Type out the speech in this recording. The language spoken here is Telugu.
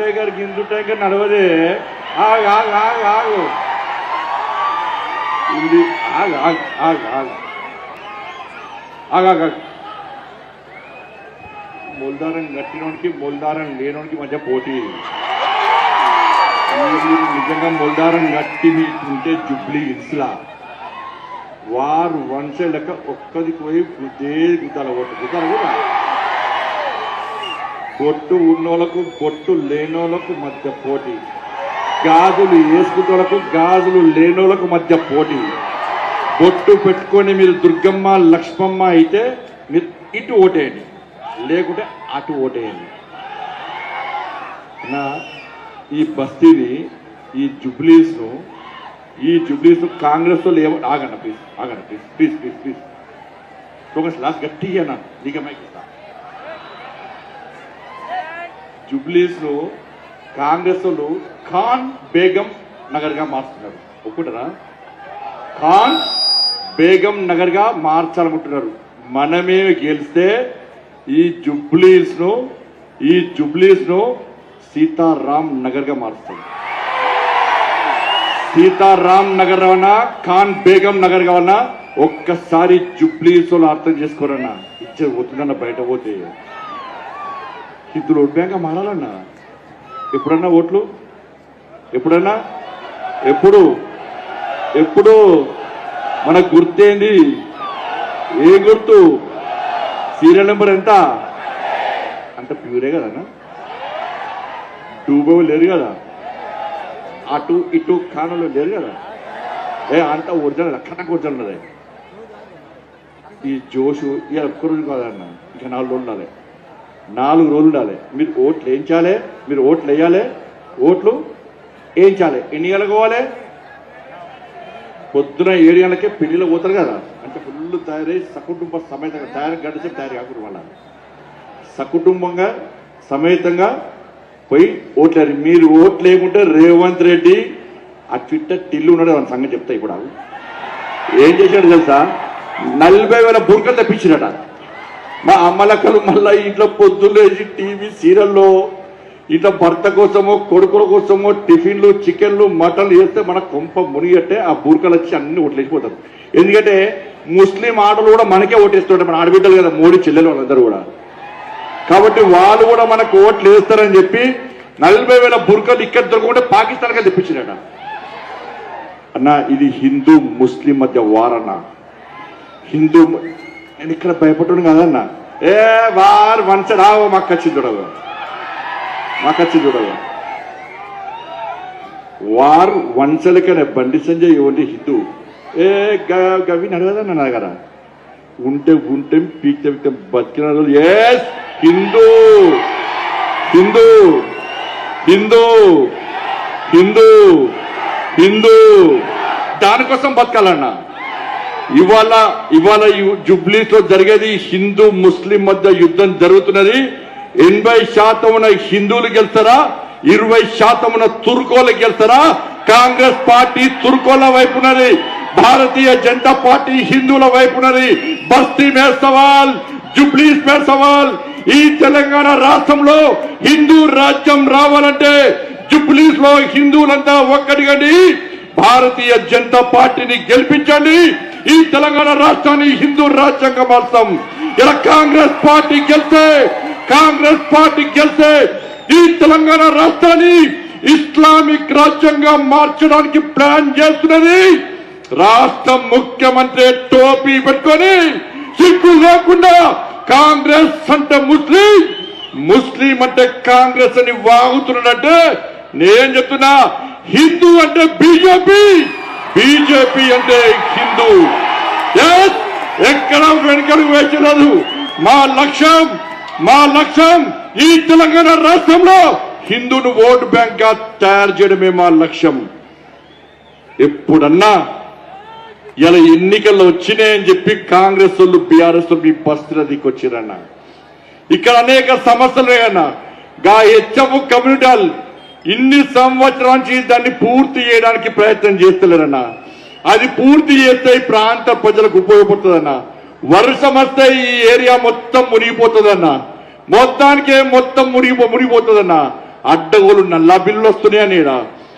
Tiger గిందు tiger నడవదే. ఆగు ఆగు ఆగు ఆగు ఇది ఆగు ఆగు ఆగు ఆగు ఆగాగా. మొల్దారం కట్టినోడికి మొల్దారం లేనోడికి మధ్య పోటీ. మీరు నిజంగా మొల్దారం కట్టి ఉంటే జుబ్లీ హిల్స్లా వారు వన్ సైడ్ లెక్క ఒక్కదికి పోయి గుద్దే గుద్దాల గుద్దాల కూడా బొట్టు ఉన్నోళ్లకు బొట్టు లేనోళ్లకు మధ్య పోటీ, గాజులు వేసుకున్నోళ్లకు గాజులు లేనోళ్లకు మధ్య పోటీ. బొట్టు పెట్టుకొని మీరు దుర్గమ్మ లక్ష్మమ్మ అయితే మీరు ఇటు ఓటేయండి, లేకుంటే అటు ఓటేయండి. నా ఈ బస్తీని ఈ జుబ్లీస్ కాంగ్రెస్ లో లేవు. ఆగండి ప్లీజ్, ఆగండి please please please please. Focus last గట్టిగా అన్నాను నీకమైకి ఇస్తా. జుబ్లీస్ లో కాంగ్రెస్ వాళ్ళు ఖాన్ బేగం నగర్ గా మార్చుతున్నారు. ఒప్పుకుంటారా? ఖాన్ బేగం నగర్ గా మార్చాలనుకుంటున్నారు. మనమే గెలిస్తే ఈ జుబ్లీస్ ను సీతారాం నగర్ గా మారుస్తాం. సీతారాం నగర్ కావన్నా ఖాన్ బేగం నగర్ కావన్నా ఒక్కసారి జుబ్లీస్ వాళ్ళు అర్థం చేసుకోరన్నా. ఇచ్చేది పోతుందన్న బయట పోతే హిందువులు ఓట్ బ్యాంక్ మారాలన్నా. ఎప్పుడన్నా ఓట్లు ఎప్పుడన్నా ఎప్పుడు మనకు గుర్తేంది? ఏ గుర్తు? సీరియల్ నెంబర్ ఎంత? అంత ప్యూరే కదన్నా. టూబో లేరు కదా, అటు ఇటు ఖానాలో లేరు కదా. అంత ఒరిజినల్ అక్కడకు ఒరిజినల్ అదే. ఈ జోషు ఇక ఒక్క రోజు కాదన్న, ఇక 4 రోజులు ఉండాలి, 4 రోజులు ఉండాలి. మీరు ఓట్లు వేయించాలి, మీరు ఓట్లు వేయాలి, ఓట్లు వేయించాలి. ఎన్ని గంటలకు పోవాలి? పొద్దున 7 గంటలకే పెళ్లిలో పోతారు కదా, అంటే ఫుల్ తయారై సకుటుంబ సమేతంగా గడిచే తయారు కాకుండా వాళ్ళ సకుటుంబంగా సమేతంగా పోయి ఓట్లేరు. మీరు ఓట్లు లేకుంటే రేవంత్ రెడ్డి ఆ ట్విట్టర్ టిల్లు ఉన్నాడు. అని సంగతి చెప్తా. ఇప్పుడు ఏం చేశాడు తెలుసా? 40,000 బుర్కలు తెప్పించినట. మా అమ్మలక్కలు మళ్ళా ఇంట్లో పొద్దున్నేసి టీవీ సీరియల్లో ఇట్లా భర్త కోసమో కొడుకుల కోసమో టిఫిన్లు చికెన్లు మటన్లు చేస్తే మన కొంప మునిగట్టే ఆ బుర్కలు వచ్చి అన్ని ఓట్లేసిపోతారు. ఎందుకంటే ముస్లిం ఆటలు కూడా మనకే ఓటేస్తుంటారు. మన ఆడబిడ్డలు కదా, మోడీ చెల్లెలు వాళ్ళందరూ కూడా. కాబట్టి వాళ్ళు కూడా మనకు ఓట్లు వేస్తారని చెప్పి 40,000 బుర్కలు ఇక్కడ దొరకకుండా పాకిస్తాన్గా తెప్పించినట. అన్న ఇది హిందూ ముస్లిం మధ్య వారన్న. నేను ఇక్కడ భయపడను కదన్నా. వారు వన్ సైడ్ మాకు వచ్చింది చూడదు వారు వన్ సైడ్కనే. బండి సంజయ్ ఇవ్వండి హిందూ గవి నడవదన్న నా దగ్గర ఉంటే పీక్తే బతికిన రోజులు హిందూ హిందూ హిందూ హిందూ హిందూ దానికోసం బతకాలన్నా. ఇవాళ జుబ్లీస్ లో జరిగేది హిందూ ముస్లిం మధ్య యుద్ధం జరుగుతున్నది. 80% హిందువులు గెలుస్తారా, 20% తుర్కోలు గెలుస్తారా? కాంగ్రెస్ పార్టీ తుర్కోల వైపున్నది, భారతీయ జనతా పార్టీ హిందువుల వైపున్నది. బస్తీ మే సవాల్, జుబ్లీస్ మే సవాల్. ఈ తెలంగాణ రాష్ట్రంలో హిందూ రాజ్యం రావాలంటే జుబ్లీస్ లో హిందువులంతా ఒక్కటిగండి, భారతీయ జనతా పార్టీని గెలిపించండి. ఈ తెలంగాణ రాష్ట్రాన్ని హిందూ రాజ్యంగా మార్చాం. ఇలా కాంగ్రెస్ పార్టీ గెలిస్తే ఈ తెలంగాణ రాష్ట్రాన్ని ఇస్లామిక్ రాజ్యంగా మార్చడానికి ప్లాన్ చేస్తున్నది రాష్ట్ర ముఖ్యమంత్రి. టోపీ పెట్టుకొని సిగ్గు లేకుండా కాంగ్రెస్ అంటే ముస్లిం అంటే కాంగ్రెస్ అని వాగుతున్నాడంటే నేను చెప్తున్నా, హిందూ అంటే బీజేపీ అంటే హిందూ. ఎక్కడ వెనుకడుగు వేసినదు. మా లక్ష్యం ఈ తెలంగాణ రాష్ట్రంలో హిందూను ఓటు బ్యాంక్ గా తయారు చేయడమే మా లక్ష్యం. ఎప్పుడన్నా ఇలా ఎన్నికల్లో వచ్చినాయని చెప్పి కాంగ్రెస్ వాళ్ళు బీఆర్ఎస్ మీ బస్తీల దిక్కొచ్చిరన్నా. ఇక్కడ అనేక సమస్యలు అన్నా. హెచ్ఎఫ్ కమ్యూనిటీ హాల్ ఇన్ని సంవత్సరాల నుంచి దాన్ని పూర్తి చేయడానికి ప్రయత్నం చేస్తలేరన్నా. అది పూర్తి చేస్తే ఈ ప్రాంత ప్రజలకు ఉపయోగపడుతుందన్నా. వర్షం వస్తే ఈ ఏరియా మొత్తం మునిగిపోతుందన్నా. మొత్తం మునిగిపోతుందన్నా. అడ్డగోలు నల్లా బిల్లులు వస్తున్నాయని ఈడ